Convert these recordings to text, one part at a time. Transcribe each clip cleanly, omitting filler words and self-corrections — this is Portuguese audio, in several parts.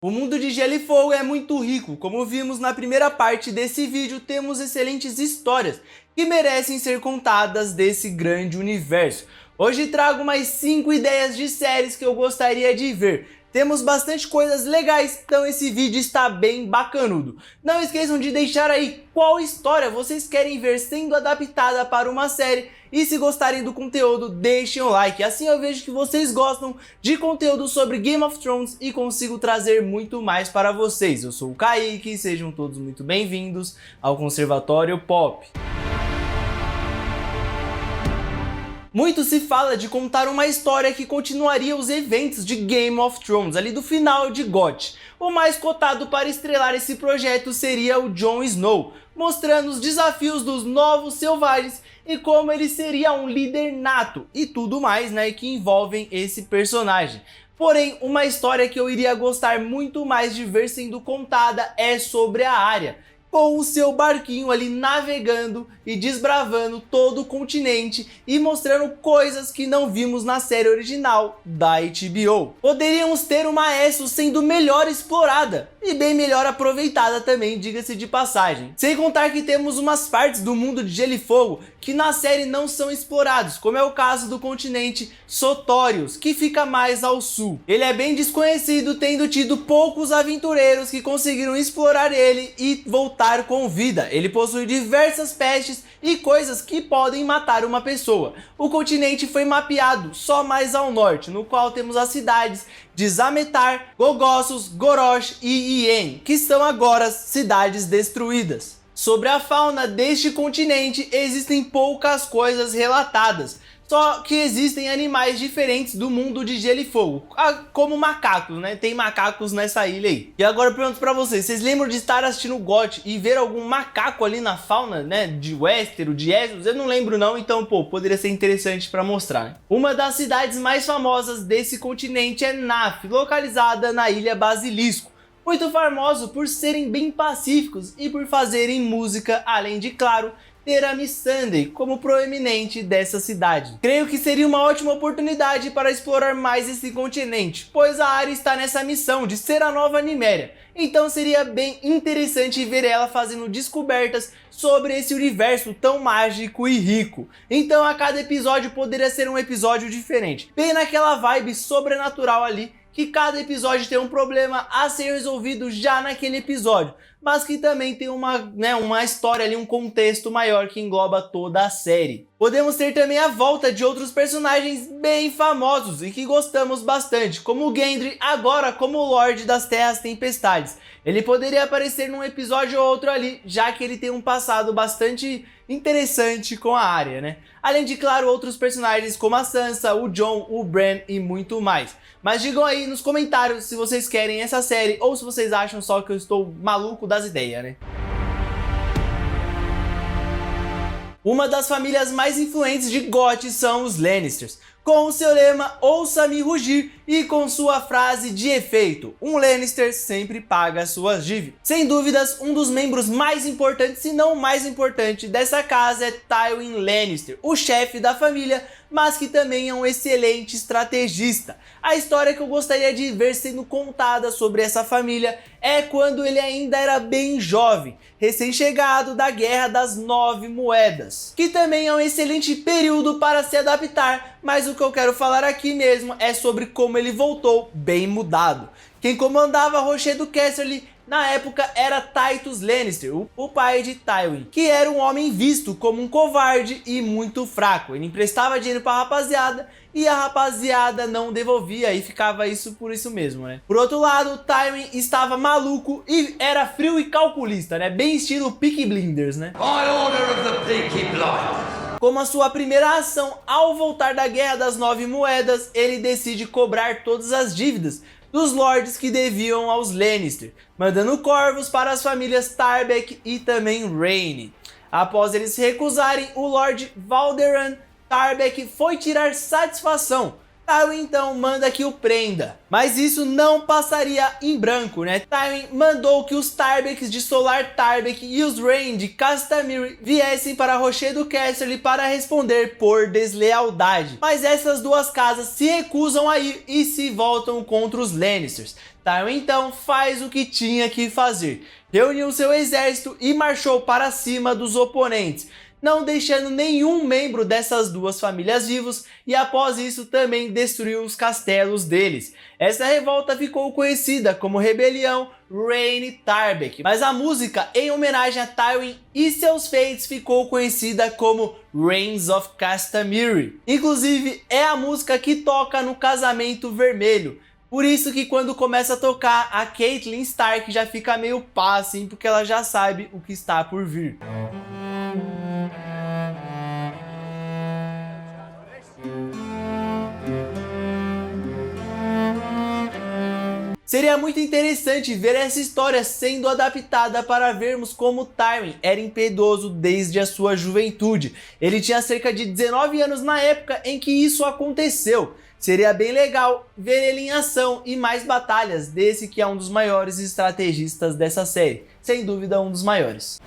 O mundo de Gelo e Fogo é muito rico, como vimos na primeira parte desse vídeo, temos excelentes histórias que merecem ser contadas desse grande universo. Hoje trago mais 5 ideias de séries que eu gostaria de ver. Temos bastante coisas legais, então esse vídeo está bem bacanudo. Não esqueçam de deixar aí qual história vocês querem ver sendo adaptada para uma série. E se gostarem do conteúdo, deixem o like, assim eu vejo que vocês gostam de conteúdo sobre Game of Thrones e consigo trazer muito mais para vocês. Eu sou o Kaique, sejam todos muito bem-vindos ao Conservatório Pop. Muito se fala de contar uma história que continuaria os eventos de Game of Thrones, ali do final de GOT. O mais cotado para estrelar esse projeto seria o Jon Snow, mostrando os desafios dos Novos Selvagens e como ele seria um líder nato e tudo mais, né, que envolvem esse personagem. Porém, uma história que eu iria gostar muito mais de ver sendo contada é sobre a Arya, com o seu barquinho ali navegando e desbravando todo o continente e mostrando coisas que não vimos na série original da HBO. Poderíamos ter uma Essos sendo melhor explorada e bem melhor aproveitada também, diga-se de passagem. Sem contar que temos umas partes do mundo de Gelo e Fogo que na série não são explorados, como é o caso do continente Sotorius, que fica mais ao sul. Ele é bem desconhecido, tendo tido poucos aventureiros que conseguiram explorar ele e voltar com vida. Ele possui diversas pestes e coisas que podem matar uma pessoa. O continente foi mapeado só mais ao norte, no qual temos as cidades de Zametar, Gogossos, Gorosh e Ien, que são agora cidades destruídas. Sobre a fauna deste continente existem poucas coisas relatadas, só que existem animais diferentes do mundo de Gelo e Fogo, como macacos, né? Tem macacos nessa ilha aí. E agora eu pergunto pra vocês lembram de estar assistindo o GOT e ver algum macaco ali na fauna, né? De Westeros, de Essos? Eu não lembro não, então, pô, poderia ser interessante pra mostrar, né? Uma das cidades mais famosas desse continente é Naath, localizada na Ilha Basilisco. Muito famoso por serem bem pacíficos e por fazerem música, além de, claro, ter a Missandei como proeminente dessa cidade. Creio que seria uma ótima oportunidade para explorar mais esse continente, pois a Arya está nessa missão de ser a nova Nymeria, então seria bem interessante ver ela fazendo descobertas sobre esse universo tão mágico e rico. Então a cada episódio poderia ser um episódio diferente, bem naquela vibe sobrenatural ali, que cada episódio tem um problema a ser resolvido já naquele episódio, mas que também tem uma história ali, um contexto maior que engloba toda a série. Podemos ter também a volta de outros personagens bem famosos e que gostamos bastante, como o Gendry, agora como o Lorde das Terras Tempestades. Ele poderia aparecer num episódio ou outro ali, já que ele tem um passado bastante interessante com a Arya, né? Além de, claro, outros personagens como a Sansa, o Jon, o Bran e muito mais. Mas digam aí nos comentários se vocês querem essa série ou se vocês acham só que eu estou maluco das ideias, né? Uma das famílias mais influentes de GOT são os Lannisters, com o seu lema "Ouça-me rugir" e com sua frase de efeito: "Um Lannister sempre paga suas dívidas". Sem dúvidas, um dos membros mais importantes, se não o mais importante dessa casa é Tywin Lannister, o chefe da família, mas que também é um excelente estrategista. A história que eu gostaria de ver sendo contada sobre essa família é quando ele ainda era bem jovem, recém-chegado da Guerra das 9 Moedas, que também é um excelente período para se adaptar, mas o que eu quero falar aqui mesmo é sobre como ele voltou bem mudado. Quem comandava Rochedo Casterly na época era Tytus Lannister, o pai de Tywin, que era um homem visto como um covarde e muito fraco. Ele emprestava dinheiro para a rapaziada e a rapaziada não devolvia e ficava por isso mesmo, né? Por outro lado, Tywin estava maluco e era frio e calculista, né? Bem estilo Peaky Blinders, né? By order of the Peaky Blinders. Como a sua primeira ação ao voltar da Guerra das 9 Moedas, ele decide cobrar todas as dívidas dos lords que deviam aos Lannister, mandando corvos para as famílias Tarbeck e também Rhaene. Após eles se recusarem, o Lord Valderan Tarbeck foi tirar satisfação. Tywin então manda que o prenda, mas isso não passaria em branco, né? Tywin mandou que os Tarbecks de Solar Tarbeck e os Rhaene de Castamere viessem para Rochedo Casterly para responder por deslealdade, mas essas duas casas se recusam a ir e se voltam contra os Lannisters. Tywin então faz o que tinha que fazer, reuniu seu exército e marchou para cima dos oponentes, não deixando nenhum membro dessas duas famílias vivos, e após isso também destruiu os castelos deles. Essa revolta ficou conhecida como Rebelião Rain Tarbeck, mas a música em homenagem a Tywin e seus feitos ficou conhecida como Rains of Castamere. Inclusive é a música que toca no Casamento Vermelho. Por isso que quando começa a tocar, a Catelyn Stark já fica meio pá assim, porque ela já sabe o que está por vir. Seria muito interessante ver essa história sendo adaptada para vermos como Tywin era impiedoso desde a sua juventude. Ele tinha cerca de 19 anos na época em que isso aconteceu. Seria bem legal ver ele em ação e mais batalhas desse que é um dos maiores estrategistas dessa série. Sem dúvida um dos maiores.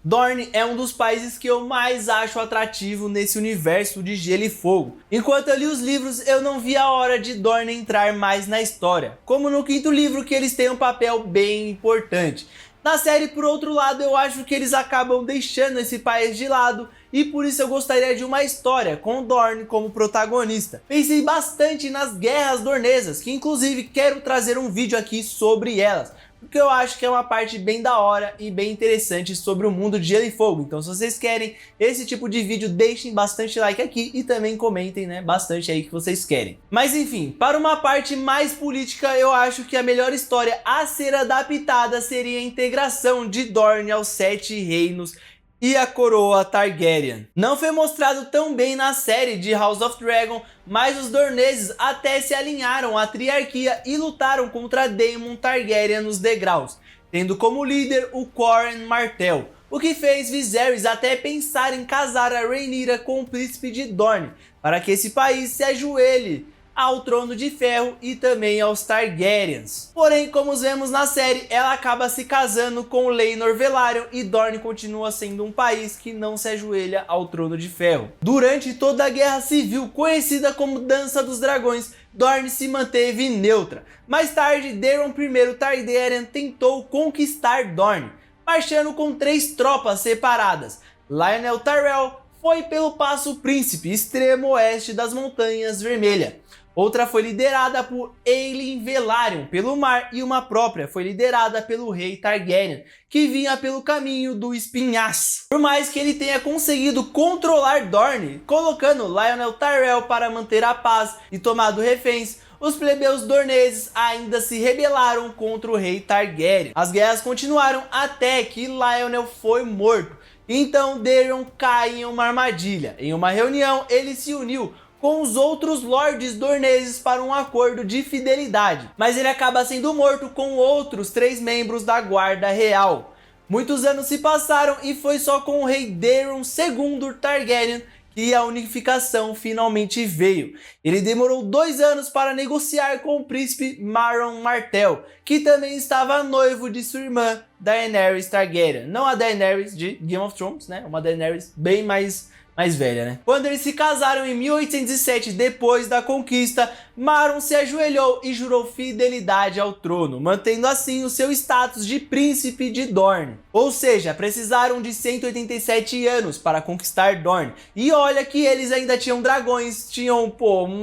Dorne é um dos países que eu mais acho atrativo nesse universo de Gelo e Fogo. Enquanto eu li os livros, eu não vi a hora de Dorne entrar mais na história, como no quinto livro que eles têm um papel bem importante. Na série, por outro lado, eu acho que eles acabam deixando esse país de lado e por isso eu gostaria de uma história com Dorne como protagonista. Pensei bastante nas guerras dornesas, que inclusive quero trazer um vídeo aqui sobre elas, porque eu acho que é uma parte bem da hora e bem interessante sobre o mundo de Gelo e Fogo. Então se vocês querem esse tipo de vídeo, deixem bastante like aqui e também comentem, né, bastante aí que vocês querem. Mas enfim, para uma parte mais política, eu acho que a melhor história a ser adaptada seria a integração de Dorne aos Sete Reinos e a coroa Targaryen. Não foi mostrado tão bem na série de House of Dragon, mas os Dorneses até se alinharam à triarquia e lutaram contra Daemon Targaryen nos degraus, tendo como líder o Qhoren Martell, o que fez Viserys até pensar em casar a Rhaenyra com o príncipe de Dorne, para que esse país se ajoelhe ao Trono de Ferro e também aos Targaryens. Porém, como vemos na série, ela acaba se casando com Laenor Velaryon e Dorne continua sendo um país que não se ajoelha ao Trono de Ferro. Durante toda a Guerra Civil, conhecida como Dança dos Dragões, Dorne se manteve neutra. Mais tarde, Daemon I Targaryen tentou conquistar Dorne, marchando com 3 tropas separadas. Lyonel Tyrell foi pelo Passo Príncipe, extremo oeste das Montanhas Vermelhas. Outra foi liderada por Aelin Velaryon pelo mar e uma própria foi liderada pelo rei Targaryen, que vinha pelo caminho do espinhaço. Por mais que ele tenha conseguido controlar Dorne, colocando Lyonel Tyrell para manter a paz e tomado reféns, os plebeus dorneses ainda se rebelaram contra o rei Targaryen. As guerras continuaram até que Lyonel foi morto. Então Daemon cai em uma armadilha. Em uma reunião, ele se uniu com os outros lordes dorneses para um acordo de fidelidade, mas ele acaba sendo morto com outros 3 membros da guarda real. Muitos anos se passaram e foi só com o rei Daemon II Targaryen que a unificação finalmente veio. Ele demorou 2 anos para negociar com o príncipe Maron Martell, que também estava noivo de sua irmã Daenerys Targaryen. Não a Daenerys de Game of Thrones, né? Uma Daenerys bem mais velha, né? Quando eles se casaram em 1807, depois da conquista, Maron se ajoelhou e jurou fidelidade ao trono, mantendo assim o seu status de príncipe de Dorne. Ou seja, precisaram de 187 anos para conquistar Dorne. E olha que eles ainda tinham dragões, tinham,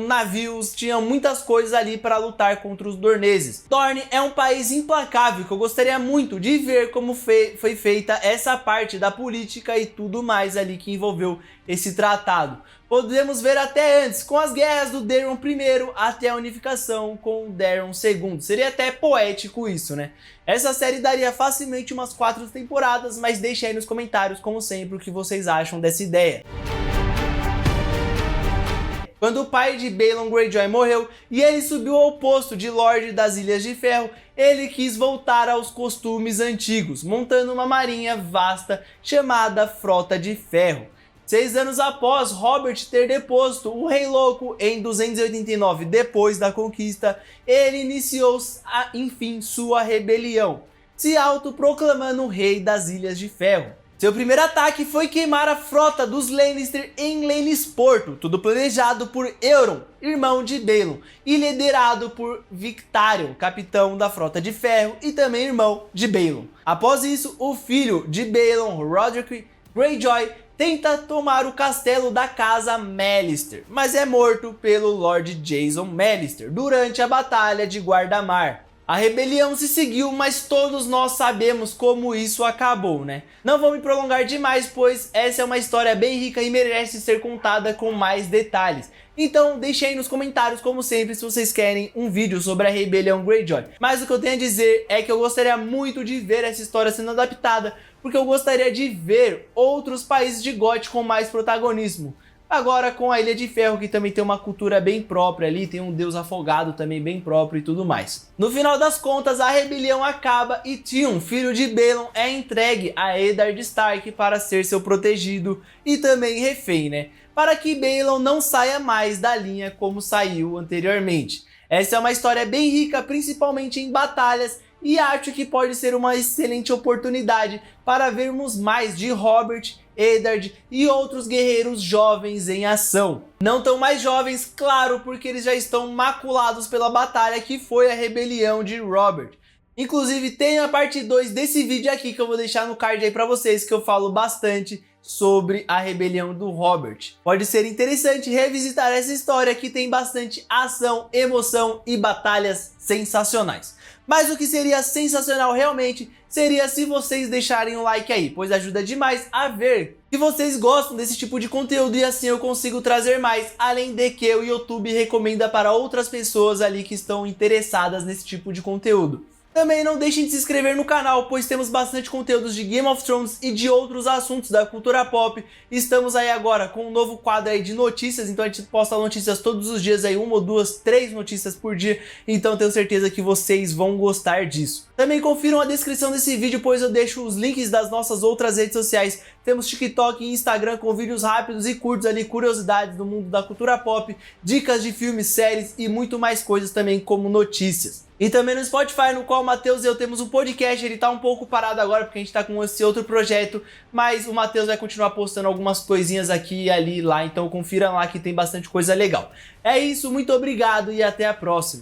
navios, tinham muitas coisas ali para lutar contra os dorneses. Dorne é um país implacável que eu gostaria muito de ver como foi feita essa parte da política e tudo mais ali que envolveu esse tratado. Podemos ver até antes, com as guerras do Daemon I até a unificação com o Daemon II. Seria até poético isso, né? Essa série daria facilmente umas 4 temporadas, mas deixe aí nos comentários, como sempre, o que vocês acham dessa ideia. Quando o pai de Balon Greyjoy morreu e ele subiu ao posto de Lorde das Ilhas de Ferro, ele quis voltar aos costumes antigos, montando uma marinha vasta chamada Frota de Ferro. 6 anos após Robert ter deposto o Rei Louco em 289 depois da conquista, ele iniciou enfim sua rebelião, se autoproclamando o Rei das Ilhas de Ferro. Seu primeiro ataque foi queimar a frota dos Lannister em Lannisporto, tudo planejado por Euron, irmão de Balon, e liderado por Victarion, capitão da Frota de Ferro e também irmão de Balon. Após isso, o filho de Balon, Roderick Greyjoy, tenta tomar o castelo da casa Mallister, mas é morto pelo Lord Jason Mallister durante a Batalha de Guardamar. A rebelião se seguiu, mas todos nós sabemos como isso acabou, né? Não vou me prolongar demais, pois essa é uma história bem rica e merece ser contada com mais detalhes. Então deixe aí nos comentários, como sempre, se vocês querem um vídeo sobre a rebelião Greyjoy. Mas o que eu tenho a dizer é que eu gostaria muito de ver essa história sendo adaptada, porque eu gostaria de ver outros países de GOT com mais protagonismo. Agora com a Ilha de Ferro, que também tem uma cultura bem própria ali, tem um deus afogado também bem próprio e tudo mais. No final das contas, a rebelião acaba e Theon, filho de Balon, é entregue a Eddard Stark para ser seu protegido e também refém, né? Para que Balon não saia mais da linha como saiu anteriormente. Essa é uma história bem rica, principalmente em batalhas, e acho que pode ser uma excelente oportunidade para vermos mais de Robert, Eddard e outros guerreiros jovens em ação. Não tão mais jovens, claro, porque eles já estão maculados pela batalha que foi a rebelião de Robert. Inclusive tem a parte 2 desse vídeo aqui que eu vou deixar no card aí pra vocês, que eu falo bastante sobre a rebelião do Robert. Pode ser interessante revisitar essa história que tem bastante ação, emoção e batalhas sensacionais. Mas o que seria sensacional realmente seria se vocês deixarem um like aí, pois ajuda demais a ver que vocês gostam desse tipo de conteúdo e assim eu consigo trazer mais, além de que o YouTube recomenda para outras pessoas ali que estão interessadas nesse tipo de conteúdo. Também não deixem de se inscrever no canal, pois temos bastante conteúdos de Game of Thrones e de outros assuntos da cultura pop. Estamos aí agora com um novo quadro aí de notícias, então a gente posta notícias todos os dias aí, 1 ou 2, 3 notícias por dia, então tenho certeza que vocês vão gostar disso. Também confiram a descrição desse vídeo, pois eu deixo os links das nossas outras redes sociais. Temos TikTok e Instagram com vídeos rápidos e curtos ali, curiosidades do mundo da cultura pop, dicas de filmes, séries e muito mais coisas também como notícias. E também no Spotify, no qual o Matheus e eu temos um podcast, ele tá um pouco parado agora porque a gente tá com esse outro projeto, mas o Matheus vai continuar postando algumas coisinhas aqui e ali lá, então confira lá que tem bastante coisa legal. É isso, muito obrigado e até a próxima.